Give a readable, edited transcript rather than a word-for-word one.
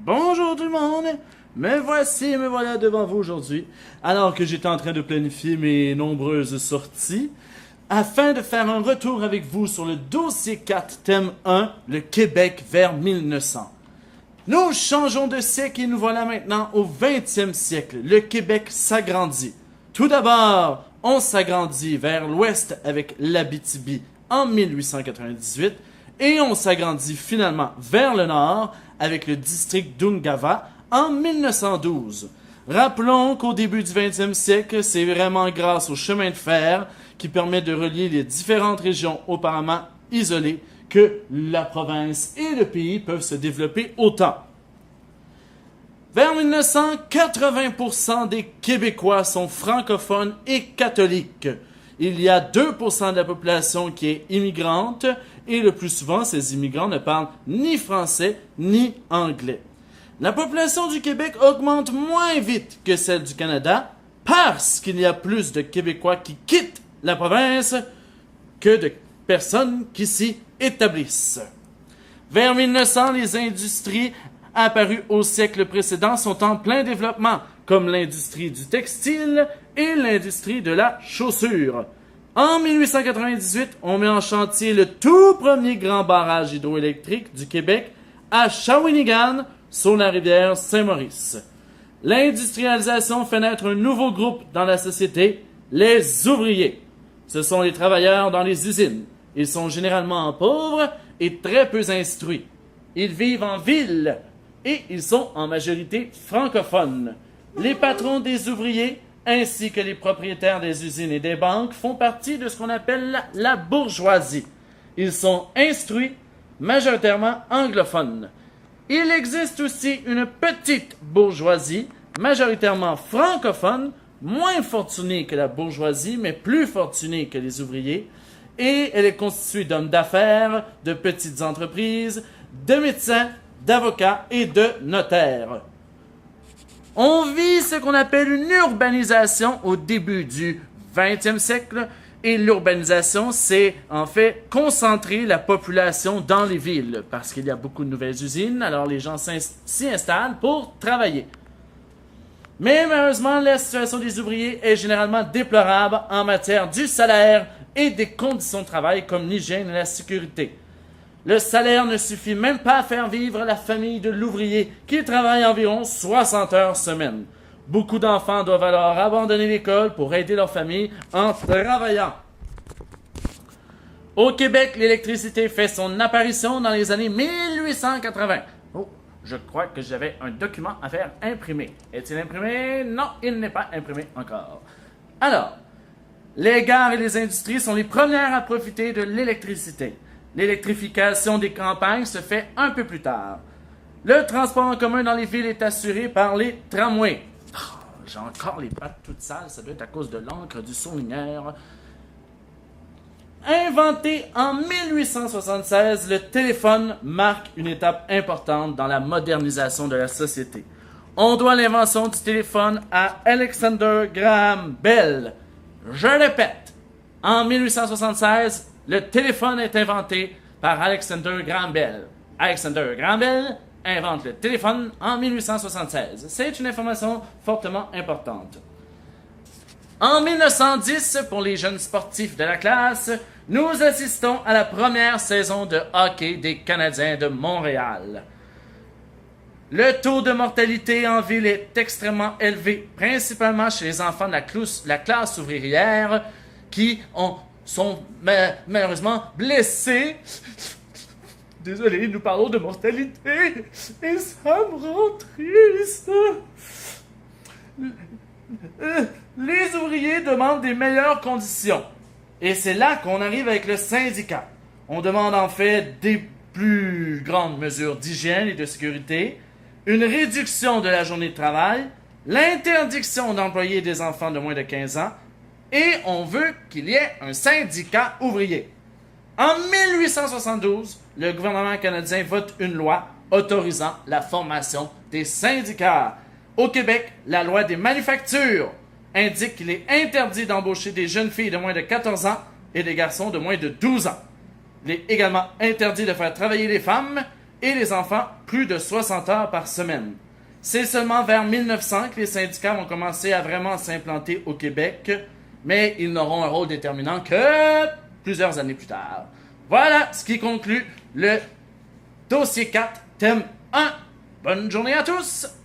Bonjour tout le monde! Me voilà devant vous aujourd'hui, alors que j'étais en train de planifier mes nombreuses sorties, afin de faire un retour avec vous sur le dossier 4, thème 1, le Québec vers 1900. Nous changeons de siècle et nous voilà maintenant au 20e siècle. Le Québec s'agrandit. Tout d'abord, on s'agrandit vers l'ouest avec l'Abitibi en 1898 et on s'agrandit finalement vers le nord avec le district d'Ungava en 1912. Rappelons qu'au début du 20e siècle, c'est vraiment grâce au chemin de fer qui permet de relier les différentes régions auparavant isolées que la province et le pays peuvent se développer autant. Vers 1900, 80% des Québécois sont francophones et catholiques. Il y a 2% de la population qui est immigrante et le plus souvent, ces immigrants ne parlent ni français ni anglais. La population du Québec augmente moins vite que celle du Canada parce qu'il y a plus de Québécois qui quittent la province que de personnes qui s'y établissent. Vers 1900, les industries apparues au siècle précédent sont en plein développement, comme l'industrie du textile et l'industrie de la chaussure. En 1898, on met en chantier le tout premier grand barrage hydroélectrique du Québec à Shawinigan, sur la rivière Saint-Maurice. L'industrialisation fait naître un nouveau groupe dans la société, les ouvriers. Ce sont les travailleurs dans les usines. Ils sont généralement pauvres et très peu instruits. Ils vivent en ville et ils sont en majorité francophones. Les patrons des ouvriers ainsi que les propriétaires des usines et des banques font partie de ce qu'on appelle la bourgeoisie. Ils sont instruits, majoritairement anglophones. Il existe aussi une petite bourgeoisie, majoritairement francophone, moins fortunée que la bourgeoisie, mais plus fortunée que les ouvriers, et elle est constituée d'hommes d'affaires, de petites entreprises, de médecins, d'avocats et de notaires. On vit ce qu'on appelle une urbanisation au début du 20e siècle, et l'urbanisation, c'est en fait concentrer la population dans les villes, parce qu'il y a beaucoup de nouvelles usines, alors les gens s'y installent pour travailler. Mais malheureusement, la situation des ouvriers est généralement déplorable en matière du salaire et des conditions de travail comme l'hygiène et la sécurité. Le salaire ne suffit même pas à faire vivre la famille de l'ouvrier qui travaille environ 60 heures semaine. Beaucoup d'enfants doivent alors abandonner l'école pour aider leur famille en travaillant. Au Québec, l'électricité fait son apparition dans les années 1880. Oh, je crois que j'avais un document à faire imprimer. Est-il imprimé? Non, il n'est pas imprimé encore. Alors, les gares et les industries sont les premières à profiter de l'électricité. L'électrification des campagnes se fait un peu plus tard. Le transport en commun dans les villes est assuré par les tramways. J'ai encore les pattes toutes sales, ça doit être à cause de l'encre du surligneur. Inventé en 1876, le téléphone marque une étape importante dans la modernisation de la société. On doit l'invention du téléphone à Alexander Graham Bell. Je répète, en 1876, le téléphone est inventé par Alexander Graham Bell. Alexander Graham Bell invente le téléphone en 1876. C'est une information fortement importante. En 1910, pour les jeunes sportifs de la classe, nous assistons à la première saison de hockey des Canadiens de Montréal. Le taux de mortalité en ville est extrêmement élevé, principalement chez les enfants de la classe ouvrière qui sont malheureusement blessés. Désolé, nous parlons de mortalité et ça me rend triste. Les ouvriers demandent des meilleures conditions. Et c'est là qu'on arrive avec le syndicat. On demande en fait des plus grandes mesures d'hygiène et de sécurité, une réduction de la journée de travail, l'interdiction d'employer des enfants de moins de 15 ans, et on veut qu'il y ait un syndicat ouvrier. En 1872, le gouvernement canadien vote une loi autorisant la formation des syndicats. Au Québec, la loi des manufactures indique qu'il est interdit d'embaucher des jeunes filles de moins de 14 ans et des garçons de moins de 12 ans. Il est également interdit de faire travailler les femmes et les enfants plus de 60 heures par semaine. C'est seulement vers 1900 que les syndicats vont commencer à vraiment s'implanter au Québec, mais ils n'auront un rôle déterminant que plusieurs années plus tard. Voilà ce qui conclut le dossier 4, thème 1. Bonne journée à tous!